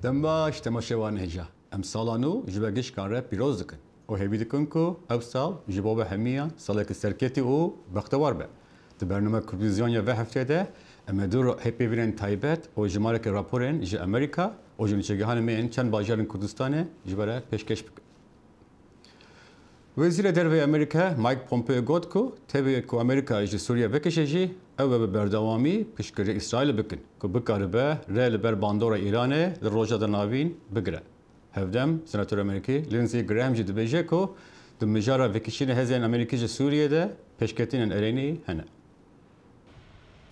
دمباش تماشوان هجا ام سالانو جبگش کان ره پیروز دکن و هیوی دکن کو او سال جباب همیان سالک سرکتی او بختوار به ده برنامه کرویزیونیا و هفته ده اما دور هپی ویرن تایبت و جمارک راپورن جه امریکا و جنچگهان مین چند باجارن کردستانه جبره پیشکش بکن. وزیر دربی امریکا مایک پومپئو گفت که تبعی که امریکا از سوریه بکشه او به بردوامی پیشگیری اسرائیل بکن که بکاره به ریل بر باندور ایرانه در روزا ناوین بگره. هفدم سناتور امریکی لینزی گرام جد بیجه که دم مجارا وکیشین هزین امریکی ج سوریه ده پیشکتین ایرانی هنه.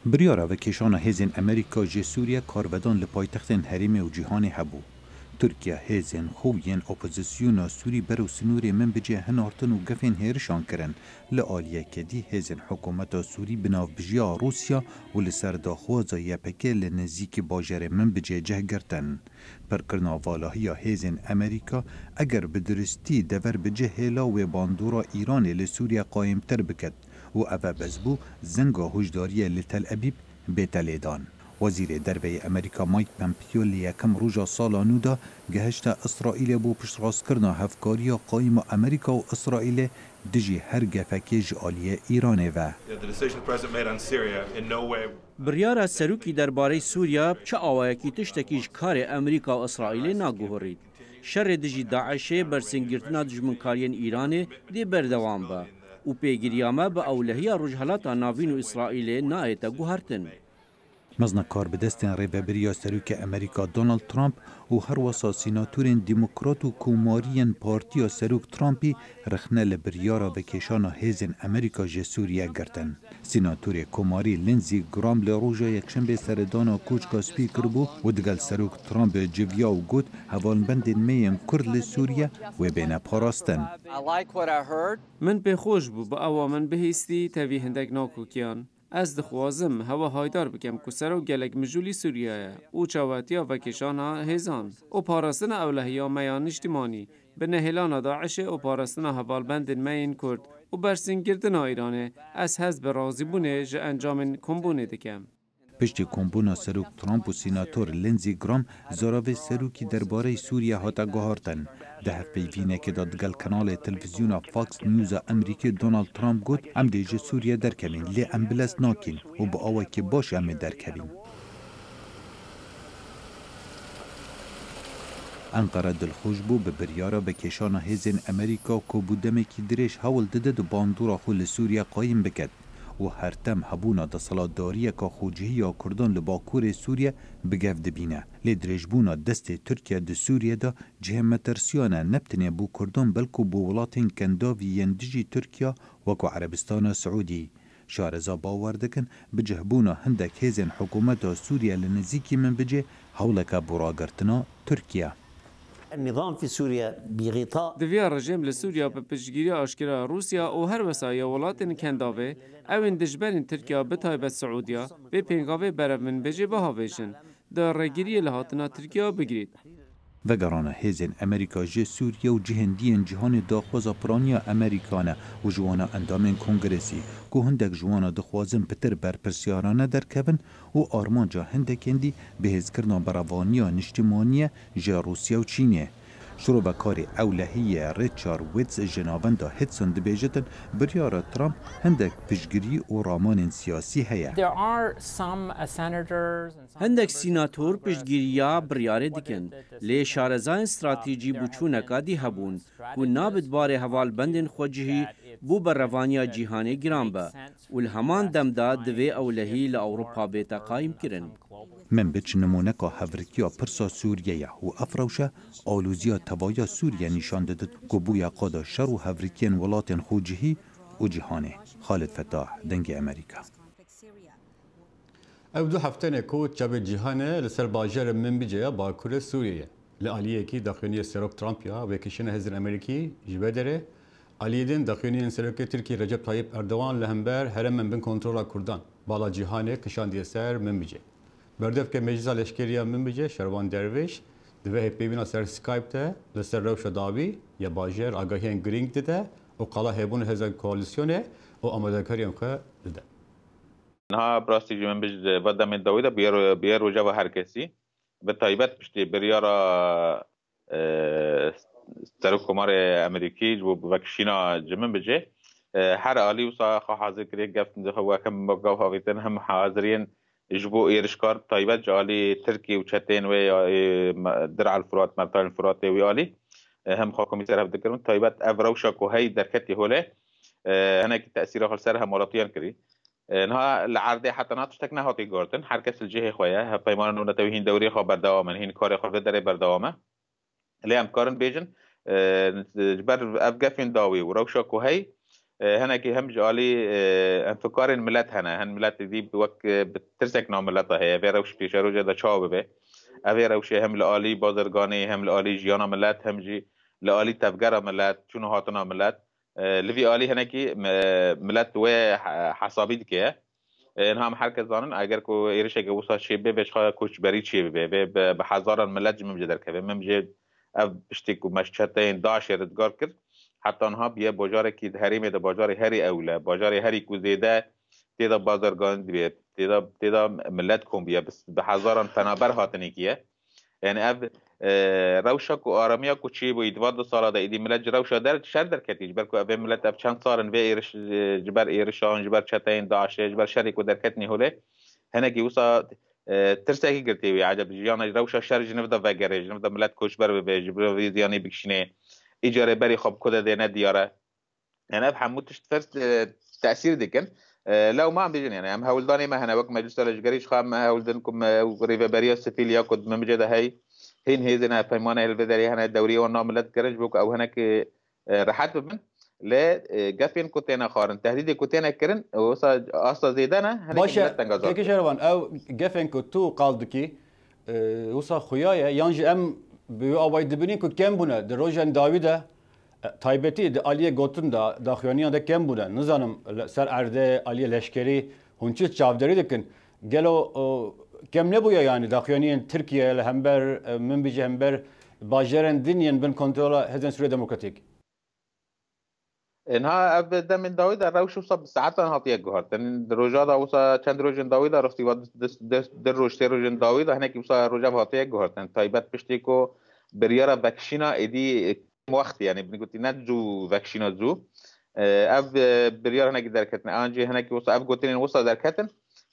بریارا وکیشان هزین امریکا ج سوریه کارودان لپایتختن حریم و جهان هبو. ترکیه هزین خوین اپوزیسیون سوری برو سنوری من بجه هنارتن و گفین هیرشان کرن لآلیه کدی هزین حکومت سوری بناو بجیا روسیا و لسر داخوازا یپکه لنزیک باجر من بجه جه گرتن. پرکرنا والاهی هزین امریکا اگر بدرستی دور بجه هلا و باندورا ایران لسوریا قایم تر بکد و اوه بزبو زنگا هجداری لتل ابیب بیتلیدان. وزیر دربی امریکا مایک پومپئو لیکم روزا سالانو دا گهشت اسرائیل بو پشتراست کرنا هفکاریا قایم امریکا و اسرائیل دجی هر گفکی جالیه ایرانه و بریار سروکی درباره سوریا چه آوایکی تشتکیش کار امریکا و اسرائیل ناگوهرید. شر دجی داعش برسنگرتنا دجمنکارین ایران دی بردوام با و پیگیریامه با اولهی رجحلات ناوین و اسرائیل نایتا گوهرتن. مزنا کار به دستن ریبریا سروک امریکا دونالد ترامپ و هر وسا سیناتورین دموکرات و کوماریین پارتیا سروک ترامپی رخنه لبریارا وکیشانا هزین امریکا ج سوریه گرتن. سیناتور کوماری لینزی گرام لروژا یکشنبه سردانا کوچکا سپیکر بو و دگل سروک ترامپ جویا و گوت هوالبندین مین کرد لسوریه و بین پاراستن. من به خوش بو با اوا من بهیستی تاوی هندک ناکوکیان. از دخوازم هوا هایدار بکم که سر و گلک مجولی سوریه او چاواتیا و کشانا هزان او پاراستن اولهیا میان اجتماعی به نهلان داعش او پاراستن هوالبند مین کرد و برسنگردن ایرانه از حزب راضی بونه جه انجام کمبونه دکم. پشتی کمبونا سروک ترامپ و سیناتور لینزی گرام زاراوی سروکی درباره سوریه هاتا گوهارتن. ده پیوینه که دادگل کانال تلویزیونا فاکس نیوز امریکی دونالد ترامپ گوت ام دیجه سوریه درکمین لی ام بلس ناکین و با آوه که باش ام درکمین. انقره دلخوش بو به بریارا به کشان هزین امریکا که بودمه که درش حول دده دو باندورا خول سوریه قایم بکد. و هر تم هبونا دا سالاداریه که خوجهی یا کردان لباکور سوریه بگفت بینه. لیدرشبونا دست ترکیه دا سوریه دا جه مترسیانه نبتنه بو کردان بلکو بو ولاتین کنداوی یندجی ترکیه وکو عربستان سعودی. شارزا باوردکن بجه بونا هندک هزین حکومت سوریه لنزیکی من بجه حولک براگرتنا ترکیه. النظام في سوريا بغطاء دویا رژیم لسوریا به پشتگیری آشکارا روسیا و هر وسایل ولاتین کنداوه اوین دجبرین ترکیه به تایبت سعودیا به پنگاوه برمن بجه بهاویشن در رگیری لحاطنا ترکیه بگیرید. وگرانه هزین امریکا جه سوریه و جهندین جهان داخوزا پرانیا امریکانه و جوانا اندامین کنگرسی که هندک جوانا دخوازن پتر برپرسیارانه درکبن و آرمانجا هندکندی به هزکرنا براوانیا نشتیمانیه جه روسیا و چینیه. شروع بکاری اولهی ریچار ویتز جنابندا هدسون دبیجتن بریار ترامپ هندک پشگیری و رامان سیاسی هیا. هندک سیناتور پشگیریا بریاره دیکن لی شارزان استراتیجی بوچونکا دی هبون که نابد بار حوال بندن خوجهی بو بر روانیا جیهانی گرام با و الهمان دمدا دوی اولهی لأوروپا بیتا قایم کرن. من بچ نمونکا هفرکیا پرسا سوریه و افروشه آلوزیا توایا سوریه نشان دادد که بویا قادا شر و هفرکین ولاتن خوجهی و جهانه. خالد فتاح دنگ امریکا. او دو هفته نکو چاب جهانه لسر باجر من بجه باکور سوریه لعالیه کی داخلی سروک ترامپ یا وکیشن هزین امریکی جبه داره علیدین داخلی سروک ترکی رجب طایب اردوان لهمبر هرم من بین کنترل کردان بالا جهانه کشاندی سر من بجه بردف که مجلس لشکریه من بجه شروان درویش دوه پیوینا سر سکایپ ته لسر روش داوی یا باجر آگاهی گرینگ ده و قلا هبون هزین کوالیسیونه و آماده کاری که ده ها براستی من بج بدم داوید بیار روجا و هر کسی بالتایبەت پشتی بریارە سەرۆکۆمار ئەمریکی بۆ ڤەکسینە جمن بجێ هەر عالی وسا خۆ حاضر کرێ گەفتەکەم بەگاو هاویتن هەم حاضرین ji bo êrişkar taybet ji alî Tirkiye û çetên wê Dir'al Furat Mertal Furatê wî alî hem xwe komîser hev dikirin taybet ev rewşa ku hey derketî holê hinekî tesîra xwe ser hemalatiyan kirî niha li erdê heta na tiştek nehatî gotin her kes li cihê xwe ye hevpeymana nû netewî hîn dewrê xwe berdewam in hîn karê xwe vê derê berdewam e lê em karin bêjin ji ber ev gefên dawî û rewşa ku hey هناك هم جالي انفكار الملت هنا هن ملت دي بوك بترسك نام ملتها هي في روش في شروجه دا شاب به افي روش هم لالي بازرگاني هم لالي جيانا ملت هم جي لالي تفجر ملت شنو هاتنا ملت لفي الي هناك ملت و حسابي دكيه انها حركه زانن اگر کو ایرش گوسا شيبه بش کوچ بری چي به هزاران ملت جمع جدر كبه ممجد اف بشتي کو مشچتين داش ردگار کرد حتی آنها بیه باجار کی هریمه ده باجار هری اوله باجار هری کوزیده تیدا بازرگان بیه تیدا ملت کن بیه به هزاران فنابر هاتنی کیه یعنی اف روشا کو آرامیا کو چی بود 2 سال ده ایدی ملت روشا در شر در کتیج بر کو اف ملت اف چند سالن و ایرش جبر ایرشان جبر چتین داعش جبر شری کو در کتنی هوله هنه کی وسا ترسکی گرتی وی عجب جیانا روشا شر جنب ده وگره جنب ده ملت کوچبر به جبر ویزیانی بکشنه اجاره بری خب کده دینه دیاره يعني بحمود تشتفرت تاثير ديكن لو ما عم بيجن يعني هم هولداني ما هنا وقت مجلس الجريش خام ما هولدنكم ريفا بريا سفيل ياخد ممجده هي هين هيزنا فيمانه الفدري هنا الدوريه والناملات كرج بوك او هناك رحت بمن لا جافين كوتينا خارن تهديد كوتينا كرن اصلا زيدنا هناك باشا كيكي شروان او جافين كوتو قالدكي وصا خويايا يانجي ام بيو اوای دبنی کو کم بونه در روزن داویده تایبتی د علیه گوتن دا داخوانیان دا کم بونه نزانم سر ارده علیه لشکری هونچی چاودری دکن گلو کم نبویا یعنی داخوانیان ترکیه همبر من بیجه همبر باجرن دنیان بن کنترل هزن سوریه دموکراتیک انها ابدا من داوود روش وصل ساعات هاتيه جهر تن روجا دا وصا چند روزن داوود رفتی ود در روز تر روزن داوود هناك وصا روجا هاتيه جهر تن تایبت پشتی کو بریارا وکشینا ادی وقت يعني بنقول نجو وكشينا زو اب بريار هناك دركتنا انجي هناك وصل اب قلتين وصل دركتن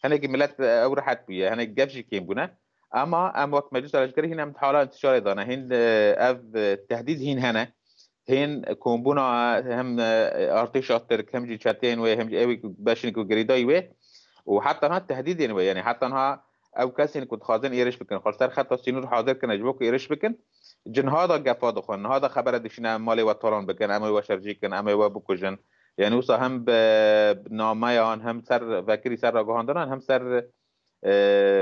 هناك ملت او رحت بيا هناك جابشي كيم بنا اما ام وقت مجلس العسكري هنا متحاله انتشار دانا هند اب تهديد هنا هين كومبونا هم ارتش اترك هم جي شاتين وهم جي اوي باشنكو جريداي وحتى ها التهديد يعني حتى ها او كاسين كنت خازن ايرش بكن خالص خط سينور حاضر كن اجبوك ايرش بكن جن هذا جفاد خون هذا خبر دشنا مالي وطران بكن اما وشرجي كن اما وبكوجن يعني وصا هم بناميان هم سر فكري سر راغاندان هم سر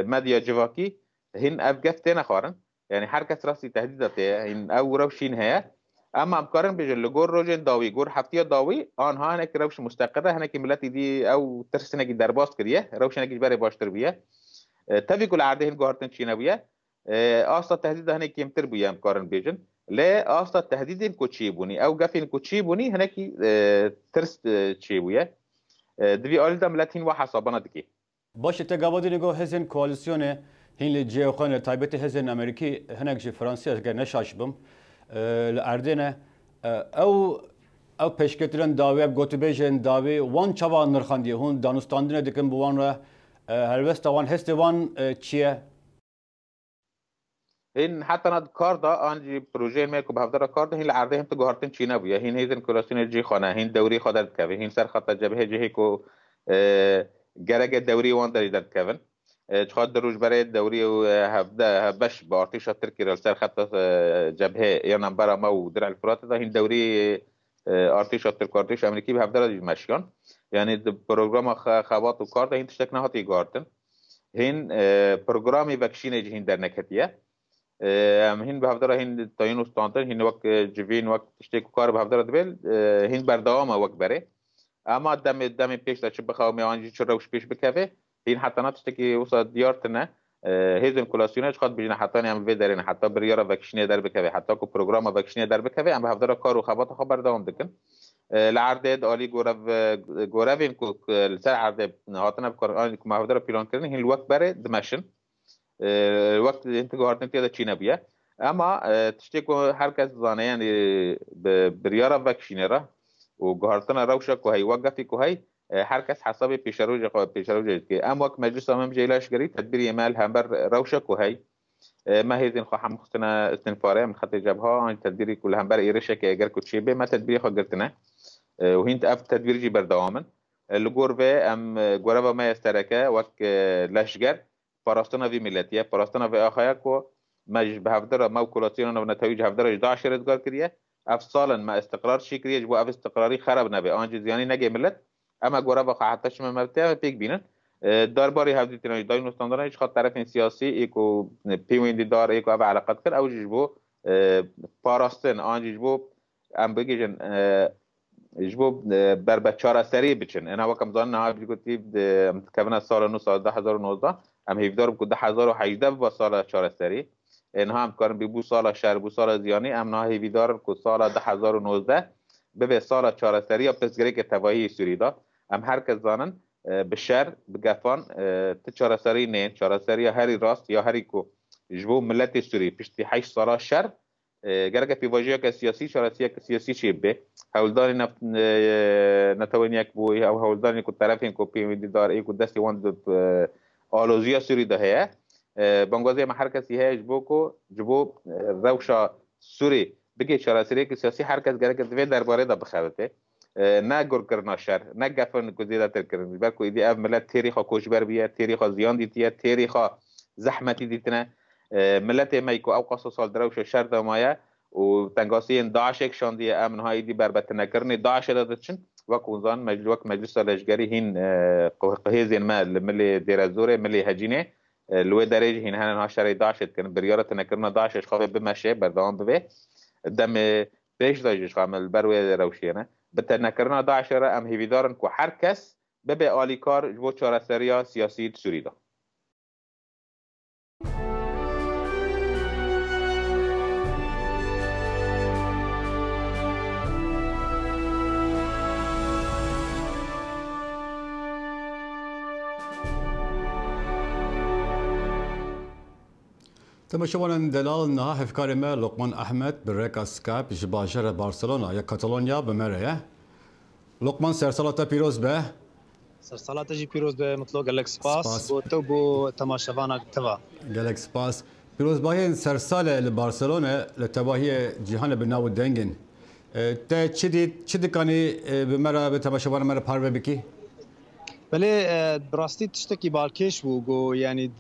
مديا جواكي هن افغفتنا خارن يعني هر کس راستی تهدیداته این او روشین هيا اما امکارن بجن لگور روجن داوی گور هفتیا داوی آنها هنک روش مستقره هنک ملتی دی او ترسنگی درباست کریه روشنگی بره باشتر بیه تفی کل عرده هن گوهرتن چینویه اصلا تهدید هنك يمتر بيام كارن بيجن لا اصلا تهديدين كوتشيبوني او قافين كوتشيبوني هناك ترس تشيبويا دبي اول دم لاتين وحسابنا دكي باشه تقابضي لگو هزن كواليسيون هين الجيوخان تايبت هزن امريكي هناك جي فرنسا اگر نشاشبم لاردنا او پیشکترن داوی گوتبیجن داوی وان چوا نرخاندی هون دانستاندنه دکن بوان را هلوست وان هست وان چیه هن حتى ند کار دا آنجی پروژه میکو بهدار کار دا هن لعرده هم تو گهارتن چینه بویا هن هیزن کلاسین جی خانه هن دوری خودت کوی هن سر خط جبهه جهی کو گرگ دوری وان داری داد کوین چخواد دروج برای دوری و هفده هبش با ارتش ترکی رل سر خط جبهه یا نمبر ما و درع الفرات دا هن دوری ارتش ترک ارتش امریکی به هفده داد مشیان یعنی پروگرام خوات و کار دا هن تشتک نهاتی گهارتن هن پروگرامی وکشینه جهین در نکتیه هن به هفته هن تاین استانتر هن وقت جوین وقت تشتیک کار به هفته دبل هن بردوام وقت بره اما دم پیش داشت بخوام میانجی چروش پیش بکوه هن حتی نتشتکی وسط دیارتنه هیزن کلاسیونش خود بجنه حتی نیم وی درین حتی بریاره وکشنی در بکوه حتی کو پروگرام وکشنی در بکوه ام به هفته کار و خبات خبر دوام دکن العرض عالی گوروین کو سر عرض هاتنه بکار آن کو هفته پیلان کردن هن الوقت بره دمشن وقت انت گهارتن تیاده چی نبیه اما تشتی که هر کس زانه یعنی بریاره وکشینه و گهارتن روشه که هی وقفی که هی هر کس حساب پیشروج که اما که مجلس امام جیلاش گری تدبیر عمل هم بر روشه که هی ما هیزین خواهم مختنا استنفاره من خط جبهه آن تدبیری کل هم بر ایرشه که اگر کچی به ما تدبیری خود گرتنه و هینت اف تدبیری جی بردوامن لگور به ام گورا ما استرکه وقت لشگر پاراستنا وی ملتیه پاراستنا وی آخایا کو مج به هفدر ما وکولاسیون و نتایج هفدر 18 ادگار کریه اف سالا ما استقرار شي کریه جو اف استقراری خراب نبه آنج زیانی نگه ملت اما گورا با حتاش مرتبه پیک بینن درباره هفدیتنا داین استاندارن هیچ خاطر طرف سیاسی ایکو پیوندی دار ایکو اف علاقات کر او جبو پاراستن آنج جبو ام بگیجن جبو بر بچاره سری بچن انا وکم زان نه بگوتی کبنا سال 2019 ام 17 بکو 2018 با سال چاره سری اینها هم کارن بو سال شهر بو سال زیانی ام نه هیویدار کو سال 2019 به سال چاره سری یا پسگری که تواهی سوری دا ام هر کس زانن به شهر بگفان ت چاره سری نه چاره سری هری راست یا هری کو جبو ملت سوری پشتی 8 سال شهر گرگه پیواژی که سیاسی چاره سیاسی چی به هولدانی نتوانی یک بوی او هولدانی کو طرفین کو پیوندی دار ای کو دستی وند آلوزیا سوری ده بنگوازی ما هر کسی هست جبو روشا سوری بگی چاره سری که سیاسی هر کس گرگه دوی درباره دا بخوته نه گر کرنا شر نه گفن کو زیاده تر کردن بلکه ایدی اف ملت تاریخ کوشبر بیه تاریخ زیان دیتیه تاریخ زحمتی دیتنه ملت مایکو او قصص سال دروش شر دمایه و تنگاسی داعش یک شاندی امن های دی بربط نکردن داعش دادتشن وکونزان مجلس لشگری هین قهیزین ما ملی دیرزوره ملی هجینه لوی درجه هین هنها شر داعش کن بریارت نکردن داعش خواهی بمشه بردوام ببه دم پیش داعش خامل بروی روشیانه بت نکردن داعش را ام هیویدارن کو هر کس ببه آلیکار جو چاره سریا سیاسی سوری دا تماشاوان دلال نها هفکار ما لقمان احمد برک اسکاپ جباجر بارسلونا یا کاتالونیا بمره لقمان سرسالات پیروز به سرسالات جی پیروز به مطلق گلک سپاس بو تو بو تماشاوانا توا گلک سپاس پیروز باهین سرسال لبارسلونا لتواهی جهان بناو دنگن تا چی کنی بمره به تماشاوان مره پارو بکی بله براستی تشتكي بالكيش وجو يعني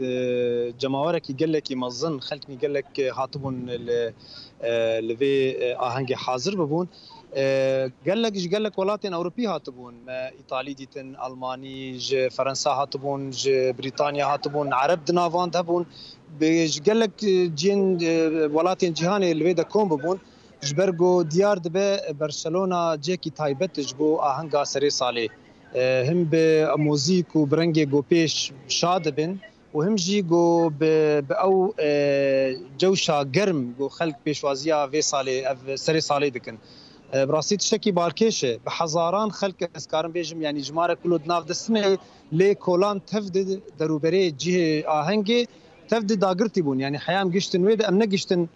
جماهيرك يقول لك يمظن خلقني يقول لك هاتبون لفي اهنجي حاضر ببون قال لك ولاتين اوروبي هاتبون ايطالي ديتن الماني فرنسا هاتبون بريطانيا هاتبون عرب دنافان هبون قال لك جين ولاتين جهاني لفي دا كوم ببون جبرجو ديار دبي برشلونه جيكي تايبت جبو اهنجا سري صالي هم به موزیک و برنگ گو پیش شاد بن و هم جی گو به او جوشا گرم گو خلق پیشوازیا و سالی سری سالی دکن براستی تشکی بارکشه به هزاران خلق اسکارم بیجم یعنی جماره کلود ناف دسنه لی کولان تفد دروبری جه آهنگی تفد داگرتی بون یعنی حیام گشتن وید ام نگشتن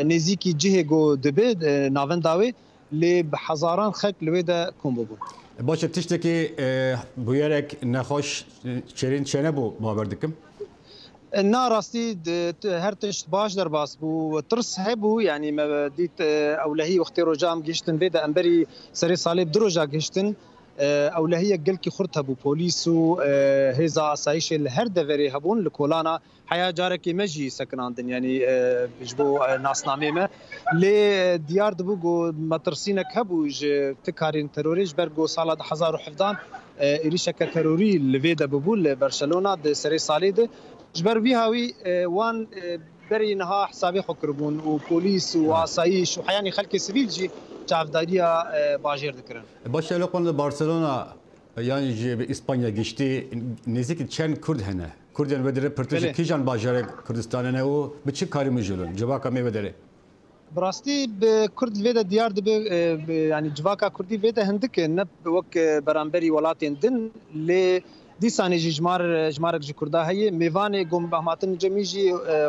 نزیکی جه گو دبه ناون داوی لی به هزاران خلق لویده کم بون باشه تشتکی بویرک نخوش چرین چنه بو باور دکم نه راستی هر تشت باش در باس بو ترس هبو یعنی ما دیت اولهی وقتی روجام گشتن بيد امبري سري صالب دروجا گشتن اولهی گلکی خورت هبو پولیس و هزا اسایش هر دوري هبون لکولانا حیا جارکی مجی سکناندن یعنی جبو ناسنامه ما لی دیار دبو گو مترسینک هبو تکارین تروریج برگو سال 2017 ایریشک تروری لویدا ببول برشلونه د سری صالد جبر وی هاوی وان بری نها حسابي خكربون وبوليس واسايش وحياني خلك سيفيل جي تعفداريا باجير ذكرن باشه لقون برشلونه yani ji İspanya geçti nezik çen Kurd hene Kurdyan vedere pırtıcı kijan bajarı Kurdistan'a ne o biçik karı müjülün cevaka me vedere براستی به کرد ویدا دیار دبه یعنی جواکا کردی ویدا هندک نه وک برانبری ولاتین دن لی دیسانی جمارک جی کردا هی میوان گم بهماتن جمیجی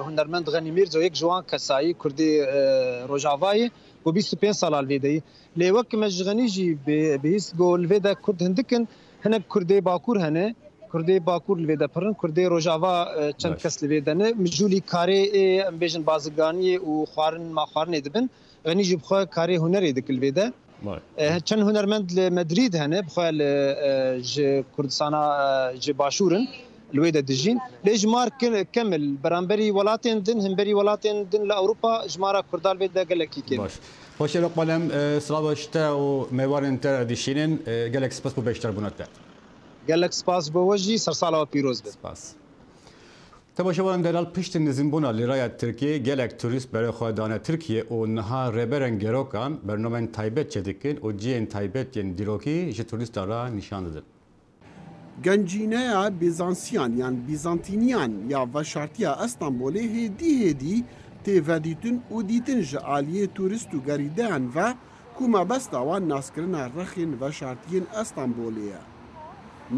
هنرمند غنی میرزا یک جوان کسایی کردی روجاوای و 25 سال الویدی لیوک مجغنی جی بهیس گول ودا کرد هندکن هنک کردی باکور هنه کردی باکور الویدا پرن کردی روجاوا چند کس الویدنه مجولی کاری امبیجن بازگانی و خوارن ما خوارن دبن غنی جی بخوا کاری هنری دک الویدا چند هنرمند لمدريد هنا بخوال ج كردستانا ج باشورن الويدا دجين لي جمار كمل برامبري ولاتين دن همبري ولاتين دن لاوروبا جمارا كردال بيدا قال لك كيف باش لو قلم سلافشتا و ميوارن تر ديشينن قال لك سباس بو بيشتر بونتا قال لك سباس بوجي سرسالا وبيروز سباس تباشوان دلال پشت نزیمبونا لرای ترکیه گلک توریست برای خوددان ترکیه و نها ربرن گروکان برنامه تایبت چدکن و جین تایبت ین دیروکی جه توریست را نشان دادن. گنجینه بیزانسیان یان بیزانتینیان یا وشارتیا استانبولی هدی تیودیتون و دیتن جعالیه توریست و گریدان و کوما بستاوان ناسکرن رخین وشارتین استانبولیه.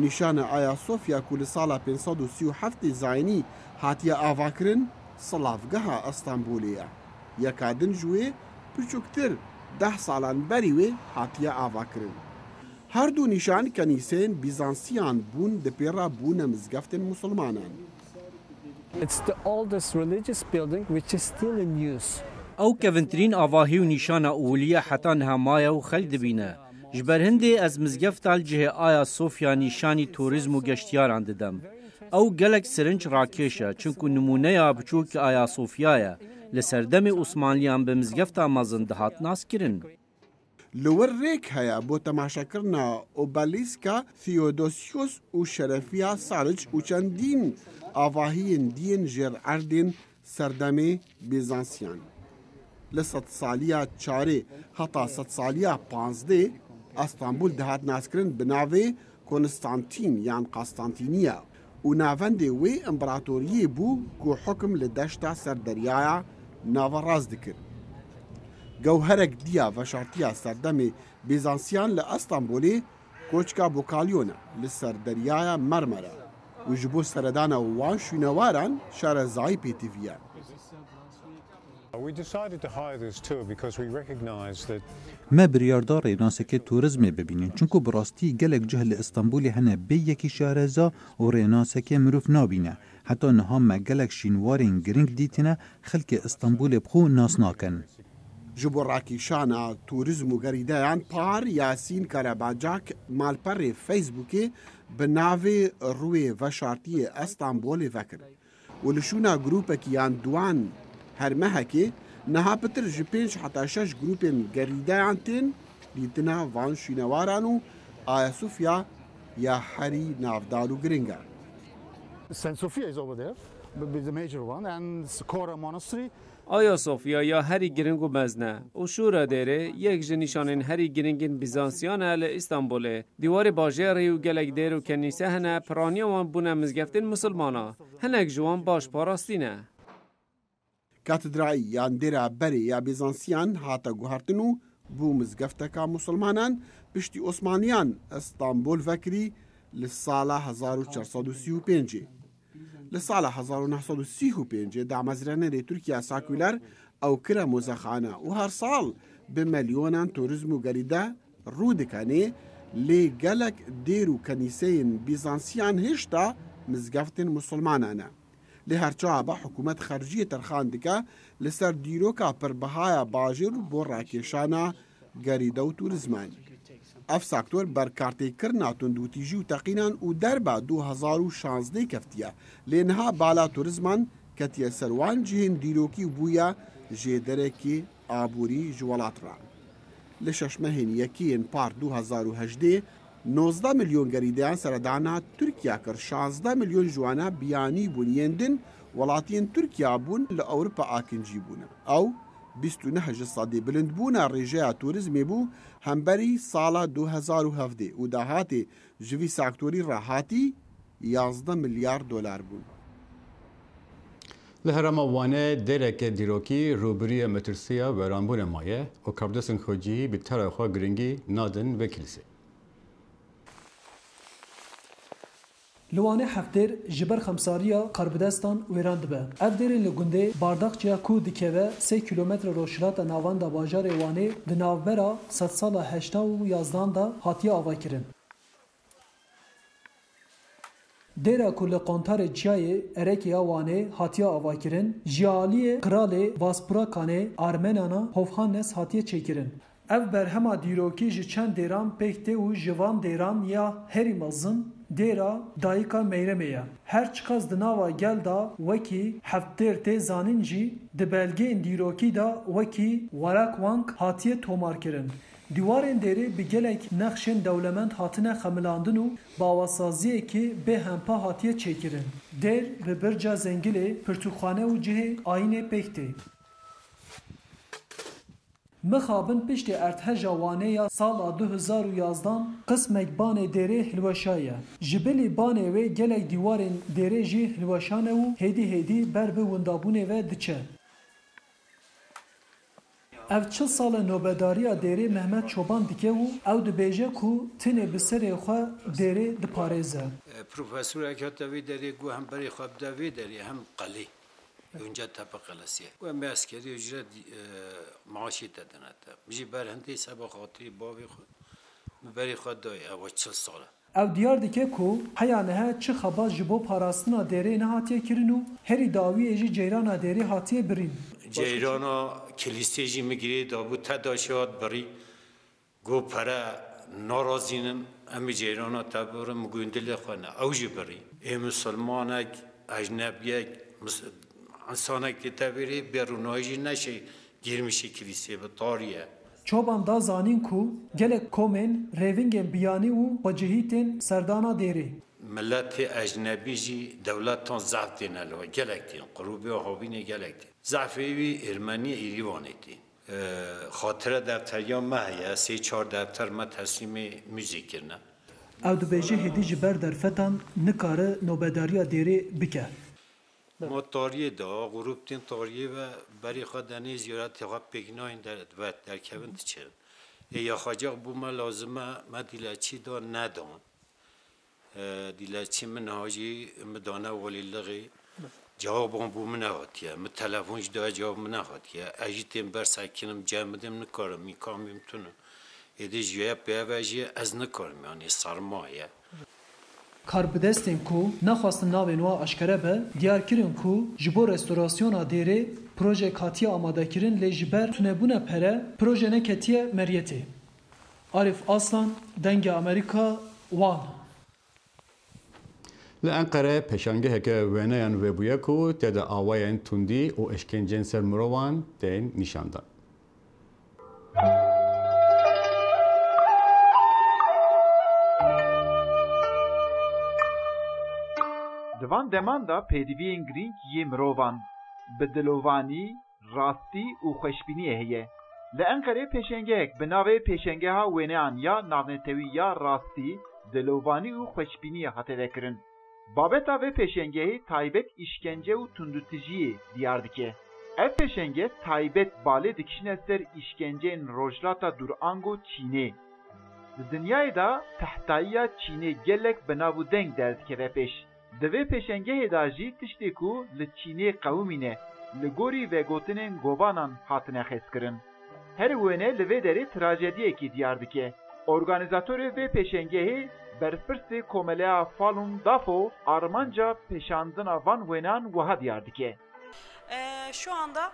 نشان آیا صوفیا کل سالا 537 زاینی هاتیا آواکرن سلافگها استانبولیه. یکادن جوی پرچوکتر 10 سالان بریوی هاتیا آواکرن. هر دو نشان کنیسین بیزانسیان بون دپیرا بون مزگفت مسلمانان. It's the oldest religious building which is still in use. او كفنترين آواهي و نشان أولية حتى نهمايا و خلد بينا. جبر هندي از مزگفتال جه آیا صوفیا نشانی توریزم و گشتیاران ددم. او گلک سرنج راکیشه چونکو نمونه یا بچوک آیا صوفیایا لسردم عثمانلیان به مزگفتا مازنده هات ناس کرن. لور ریک هیا بو تماشا کرنا اوبالیسکا ثیودوسیوس و شرفیا سارج و چندین آواهین دین جر اردین سردم بیزانسیان. لست سالیا چاره حتی ست سالیا 15 استانبول دهات ناسکرن بناوی کنستانتین یان قسطنطینیه و ناوند وی امپراتوریه بو کو حکم لدشتا سردریایا ناوراز دکر. گوهرک دیا و شرطیا سردم بیزانسیان لأستانبولی کوچکا بوکالیونا لسردریایا مرمره و جبو سردانا وان شوینواران شار زای پیتیویان. ما بریاردار ریناسک توریزم ببینین چونکو براستی گلک جهل استانبولی هنه بی یکی شارزا و ریناسک مروف نابینه حتی نها ما گلک شینوارین گرینگ دیتینه خلک استانبول بخو ناس ناکن. جبو راکیشانا توریزم و گریدایان پار یاسین کاراباجاک مالپر فیسبوکی بناوی روی وشارتی استانبول وکر ولشونا گروپک یان دوان هر مهکه نها پتر جپینش حتی 6 گروپین گریدایان تین دیتنا وان شینوارانو آیا صوفیا یا هری نافدارو گرینگا. St. Sophia is over there, the major one, and Skora Monastery. آیا صوفیا یا هری گرنگ و مزنه و شورا داره یک جنیشانین هری گرنگین بیزانسیان اهل استانبوله دیوار باجری و گلک دیر و کنیسه هنه پرانیا وان بونه مزگفتین مسلمانا هنک جوان باش پاراستینه. کاتدرایی یان دیره بری یا بیزانسیان هاتا گوهرتنو بو مزگفتکا مسلمانان پشتی عثمانیان استانبول وکری لسالا 1435 لسالا 1935 دامزرانه دی ترکیه ساکولر او کرا موزخانه و هر سال به میلیونان توریزم و گریده رو دکنه لی گلک دیرو کنیسین بیزانسیان هشتا مزگفتن مسلمانانه. لی هرچا با حکومت خارجی ترخان دکه لسر دیروکا پر بهایا باجر بو راکیشانا گریده و توریزمان. اف ساکتور بر کارتی کرنا تندوتیجی و تقینان و دربا 2016 کفتیه لینها بالا توریزمان کتیه سروان جهن دیروکی بویا جیدره کی آبوری جوالات را. لششمهن یکین پار 2018 19 میلیون گریدیان سردانا ترکیه کر 16 میلیون جوانا بیانی بونیندن ولاتین ترکیه بون لأوروپا آکنجی بونه. او 29 صدی بلند بونا رژه توریزمی بو همبری سالا 2017 و دهاتی جوی ساکتوری راحاتی 11 میلیارد دلار بون. لهرم وانه درک دیروکی روبری مترسیا و رانبون مایه و کابدسن خوجی به طرف گرینگی نادن و کلیسه. لوانه هفتر جبر خمساریا کاربدستان ویران دبه. اف دیرین لگنده بارداخچیا کو دکوه 3 کیلومتر روشلات ناوان دا باجار وانه د ناوبرا 100 سال 8 دا هاتیه آوا کرن. دیرا کل قانتار چیای ارکی آوانه هاتیه آوا کرن. جیالی کرال واسپورا کانه آرمنانا هفهانس هاتیه چیکرن. اف برهما دیروکی جی چند دیران پکته و جوان دیران یا هری مزن دیرا دایکا میرمه. هر چقدر دناوا گل دا وکی هفتر ته زانین جی د بلگه دیروکی دا وکی وراک وانک هاتیه تومار کرن. دیوارین دیری بگلک نقشن دولمند هاتنه خملاندن و باواسازیه که به همپا هاتیه چیکرن. دیر به برجا زنگله پرتوخانه و جه آینه پکته. مخابن پشت ارتهجا وانه یا سال 2011 قسمک بانه دیره هلوشایه. جبلی بانه و گلک دیوارین دیره جی هلوشانه و هیدی بر به وندابونه و دچه. اف 40 سال نوبداریا دیره محمد چوبان دیگه و او دبیجه کو تنه بسر خو دیره دپارزه. پروفسور اکاتوی دیره گو هم بری خواب دوی دیره هم قلی. اونجا طبقه لسیه و مسکری اجرت معاشی دادن تا میشه برهنده سبا خاطری باوی خود بری خود دای او 40 ساله او دیار دیگه کو حیانه چه خباز جبو پاراستنا دیره نه هاتیه کرنو هری داوی اجی جیرانا دیره هاتیه برین جیرانا کلیسیجی میگیری دابو تداشات بری گو پره نارازینن امی جیرانا تبرم گوندل خانه اوجی بری ای مسلمانک اجنبیک انسانک تبری برونایجی نشه girmişi kiliseye ve tarihe. Çoban da zanin ku gelek komen revingen biyani u vacihitin serdana deri. Milleti ecnebici devletten zaf denelo gelekti. Qurubi ve habine gelekti. Zafevi Ermeni İrivan etti. Hatıra defteriya mahya 3-4 defter me teslimi müzikirne. Ev dibêje hêdî ji ber derfetan nikare nobedariya dêrê bike. ما تاریه دا غروب تین تاریه و بری خود دنی زیارت خود بگناین در کبن تچه یا خاجاق بو ما لازمه ما دیلچی دا ندان دیلچی من هاجی مدانه ولی لغی جوابم بو من هاتیه من تلفونش دا جواب من هاتیه اجیتیم بر سکنم جمعدم نکارم میکامیم تونم ایده جواب بیاوجی از نکارم یعنی سرمایه Karbidestên ku naxwastin navên wa eşkere be, diyarkirin ku ji bo restorasyona dêrê projek hatiye amadekirin lê ji ber tunebûna pere proje neketiye Meryetê. Arif Aslan, Dengê Amerîka, Wan. Li Enqere peşangeheke wêneyan vebûye ku te de awayên tundî û eşkencên ser mirovan tên nîşandan. Divan deman da pêdiviyên girîng yê mirovan bi dilovanî, rastî û xweşbîniyê heye. Li Enqerê pêşengehek bi navê pêşengeha wêneyan ya navnetewî ya rastî, dilovanî û xweşbîniyê hate vekirin. Babeta vê pêşengehê taybet îşkence û tundutijiyê diyar dike. Ev pêşenge taybet balê dikişine ser îşkenceyên rojlata Durang û Çînê. Di dinyayê da tehtayiya Çînê gelek bi nav û deng derdikeve pêş. Di vê pêşengehê da jî tiştê ku li Çînê qewimîne, li gorî vegotinên govanan hatine xezkirin. Her wêne li vê derê trajediyekî diyar dike. Organizatörê vê pêşengehê berpirsê komeleya Falun Dafo armanca pêşandina van wêneyan wiha diyar dike. Şu anda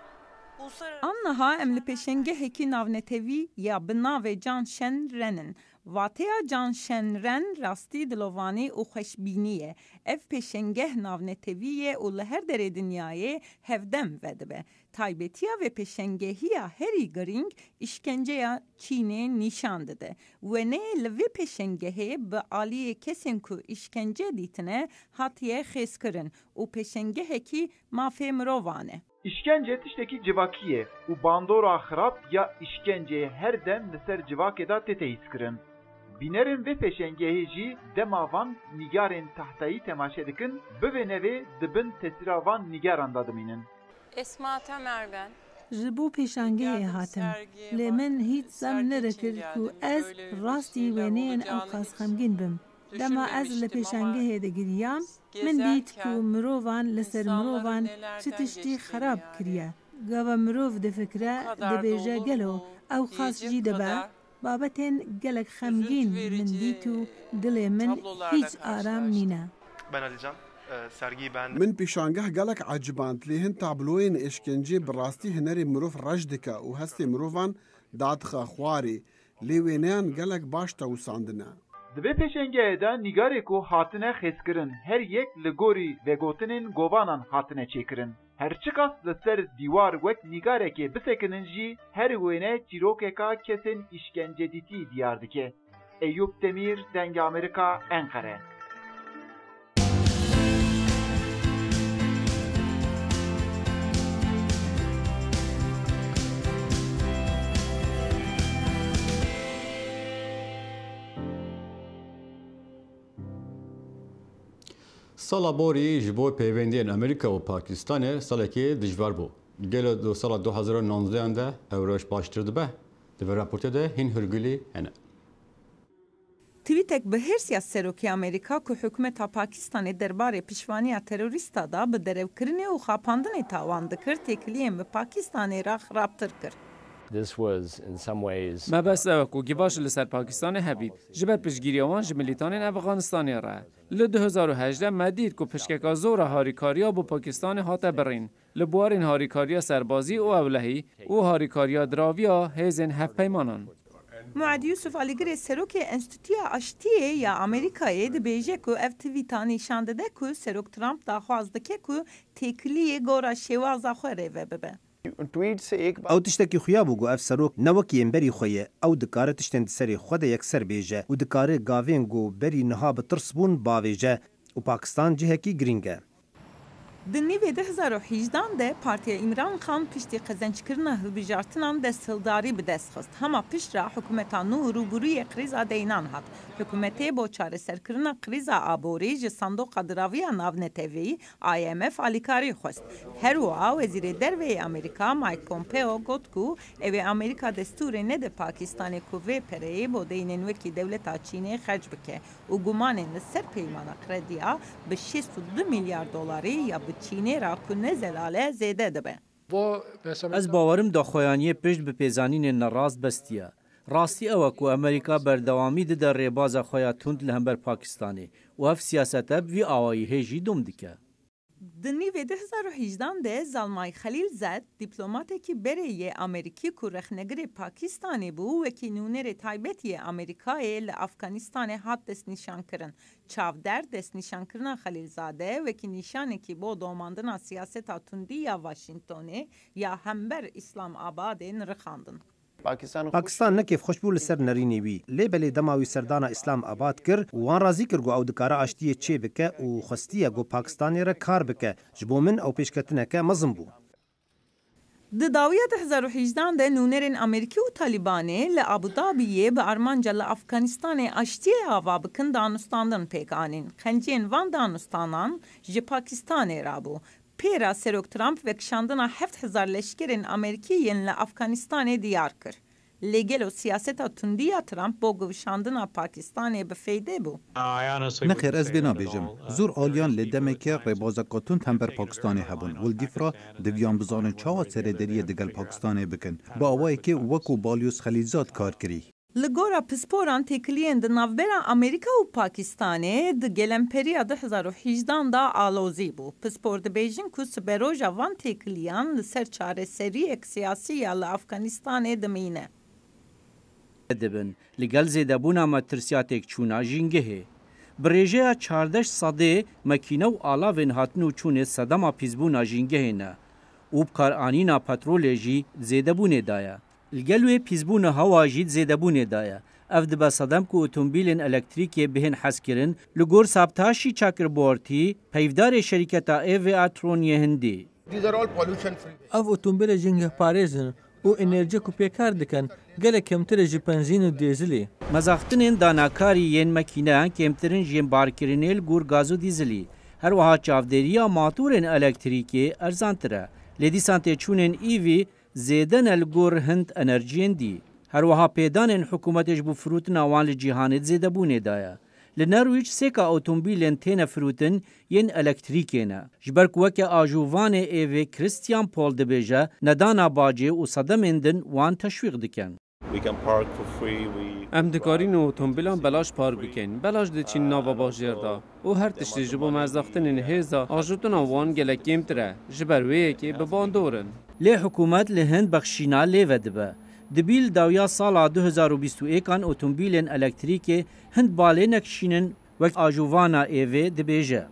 Annaha em li pêşengehekî navnetevî ya bi navê Can Şen Renin. Vateya Can Şen Ren rastî dilovanî û xweşbînî ye. Ev pêşengeh navnetevî ye û li her derê dinyayê hevdem vedibe. Taybetiya ve pêşengehiya herî girîng îşkenceya Çînê nîşan dide. Wêneyê li vê pêşengehê bi aliyê kesên ku îşkence dîtine hatiye xêzkirin û pêşengehekî mafê mirovan e. İşkence tiştekî civakî ye û bandora xirab ya îşkenceyê her dem li ser civakê da tê hîskirin. Bînerên vê pêşengehê jî dema van nîgarên tehtayî temaşe dikin, bi vê nevê dibin tesîra van nîgaran da dimînin. Esma Temer ben. Ji bo pêşangehê hatim. Lê min hîç zem nerekir ku ez rastî wêneyên ew qas xemgîn bim. دما از لپیشنگه دگریام من دیت کو مروان لسر مروان چه تشتی خراب کریه گاوا مروف دفکره دبیجه گلو او خاص جی دبا بابتن گلک خمگین من دیتو دل من هیچ آرام نینه من پیشانگه گلک عجباند لیهن تابلوین اشکنجی براستی هنری مروف رجدکه و هستی مروفان دادخه خواری لیوینیان گلک باش تاوساندنه Divê pêşengehê de nîgarê ku hatine xêzkirin her yek li gorî vegotinên govanan hatine çêkirin. Her çi kas li ser dîwar wek nîgarekê bisekinin jî her wêne çîrokeka kesên îşkencedîtî diyar dike. Eyüp Demir, Dengê Amerîka, Enkere. سالا بوری ji bo pêwendiyên Amerîka û Pakistanê salekê dijwar bû. Gelo du sala 2019 de ew roj baştir dibe. Di vê raportê de hîn hûrgilî hene. Tweetek bi hirsiya Serokê Amerîka ku hikûmeta Pakistanê derbarê piştvaniya terorîsta da bi derevkirinê û xapandinê tawan dikir, têkiliyên bi Pakistanê re xirabtir kir. ما بس اوکو گیواش لسر پاکستان هبید جبت پشگیریوان جملیتان افغانستانی را ل 2018 مدید کو پشککا زور هاریکاریا بو پاکستان هاته برین لبوارین هاریکاریا سربازی او اولهی او هاریکاریا دراویا هیزن هف پیمانان معد یوسف علیگری سروک انستیتویا اشتیه یا امریکای دبیجه کو اف تویتانی شانده ده کو سروک ترامپ دا خوازده که کو تکلیه گورا شوازا خوره و ببه او تشتکی خویا بو گو اف سروک نوکیم بری خویه او دکاره تشتن سری خود یکسر بیجه و دکاره گاوین گو بری نها بترسبون باویجه و پاکستان جهکی گرینگه. دنیوی 2018 ده پارتیا عمران خان پشتی قزنجکرنا هلبیجارتنان دستهلداری به دست خست. هما پشت را حکومتا نو روبروی قریزا دینان هات. حکومتی با چاره سرکرنا قریزا آبوری جه صندوق دراوی ناونتوی IMF آلیکاری خست. هروا وزیر دروی امریکا مایک پومپئو گفت کو اوی امریکا دستور نده پاکستان کوی پره با دینن وکی دولت چینی خرج بکه و گمانن سر پیمانا کردیا به 62 میلیارد دلاری یا چینی را کنه زلاله زیده دبه. از باورم داخویانی پشت به پیزانین نراز بستیه. راستی او کو امریکا بردوامی ده در ریباز خویا تند لهمبر پاکستانی و اف سیاست وی آوایی هجی دوم دیکه. دنیوی 2018 ده زلمای خلیل زد دیپلماتی که بره امریکی که رخنگری پاکستانی بو و که نونر تایبتی امریکای لافغانستان هات دست نشان کرن. چاودر دست نشان کرن خلیل زاده و که نشانه که با دوماندن سیاست تندی یا واشنگتونه یا همبر اسلام آباد نرخاندن. پاکستان نکیف خوشبو لسر نرینی وی لیبلی دماوی سردانا اسلام آباد کر وان رازی کر گو او دکاره آشتیه چه بکه و خستیه گو پاکستانی را کار بکه جبو من او پیشکتنه که مزم بو. د داویه 2018 ده نونرین امریکی و طالبانه لابودابیه به ارمانجا لافغانستان اشتیه آوا بکن دانستاندن پیک آنین. خنجین وان دانستانان جه پاکستانی را بو. پیرا سروک ترامپ وکشاندنا 7000 لشکرین امریکیین لافغانستان دیار کر. لگلو سیاست تندیا ترامپ با گوشاندنا پاکستان بفیده بو. نخیر از بنا بیجم. زور آلیان لدمه که ربازکاتون تنبر پاکستانی هبون. ولدیفرا دویان بزانن چاوا سردری دگل پاکستانی بکن. با آوائی که وکو بالیوس خلیزات کار کری. لگورا پسپوران تکلیین د نوبرا امریکا و پاکستانه د گلمپریا 2018 دا آلوزی بو. پسپور د بیجین کو سبروجا وان تکلیان لسر چاره سری اک سیاسی یا لافغانستانه دمینه. دبن لگل زیدبونا مترسیاتک چونا جینگه. بریجه 14 صده مکینه و آلاوین هاتنو چونه صدما پیزبونا جینگه نه. اوبکار آنینا پترولجی زیدبونه دایا. الگلوی پیزبون هوا جید زیدبونه دایه. اف دبا صدم که اتومبیلین الکتریکی بهن حس کرن لگور سابتاشی چاکر بورتی پیفدار شرکتا ایو اترونیه هندی. اف اتومبیل جنگ پاریزن او انرژی کو پیکار دکن گله کمتر جی بنزین و دیزلی. مزاختنین داناکاری ین مکینه کمترین جیم بارکرینیل گور گازو دیزلی. هر وها چافدریا ماتورین الکتریکی ارزانتره. لیدی سانته چونین ایوی زیدن الگور هند انرژین دی. هر وها پیدان حکومتش بو فروت نوان لجیهانت زیده بونه دایا. لنرویج سیکا اوتومبیلن تینه فروتن ین الکتریکینه جبر کوکه آجووان ایوی کریستیان پول دبیجه ندانا باجه و صدمندن وان تشویق دکن. ام دکارین و اوتومبیلان بلاش پارک بکن بلاش دچین ناوا باجر دا و هر تشتی جبو مزداختن هزا آجوتن وان گلکیم تره جبر ویه که ببان دورن. لی حکومت لهند بخشینا لی ودبه. دبیل داویا سالا 2021 اوتومبیلن الکتریکی هند باله نکشینن وقت آجووانا ایوی دبیجه.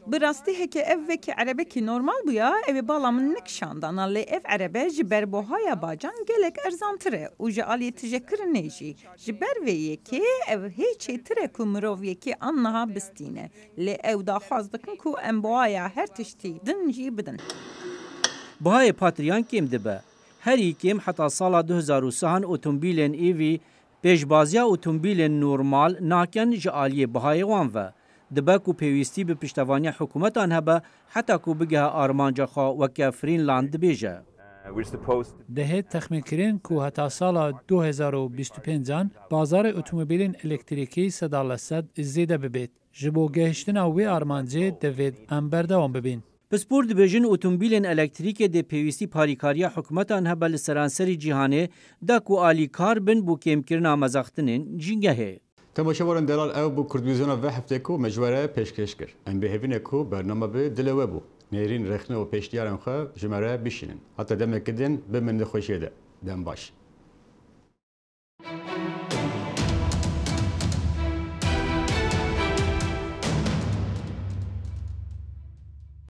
براستی هکی ev ki Arabe ki normal bu ya evi balamın nekşandan ali ev Arabe jiber bohaya bacan gelek erzantire uja ali teşekkür neji jiber ve ki ev hiç tire kumrov ki annaha bistine le ev da xazdıkın ku emboaya her tişti dinji bidin. Bohaya patriyan kim dibe her ikim hatta sala 2003 اوتومبیلن ایوی پیشبازیا اوتومبیلن نورمال ناکن جالی بهای وان و دبکو پیوستی به پشتوانی حکومتان هبه حتی کو بگه آرمانجا خوا وکه فرینلاند بیجه. دهید تخمین کرین که حتی سال 2025 بازار اتومبیلین الکتریکی صدالسد زیده ببید. جبو گهشتن اوی آرمانجه دوید امبردوان ببین. پسپور دبیجن اوتومبیلن الکتریک د پیوستی پاریکاریا حکومتان هبه لسرانسری جیهانه دا کو آلی کار بن بو کمکرنا مزاختنین جنگه. تماشاوران دلال او بو کردویزونا و هفته کو مجوره پیشکش کرد. ام بهوینه کو برنامه به دلوه بو. نهرین رخنه و پیشتیارن خو جمره بشینن. حتی دم کدن به من خوشیده. دم باش.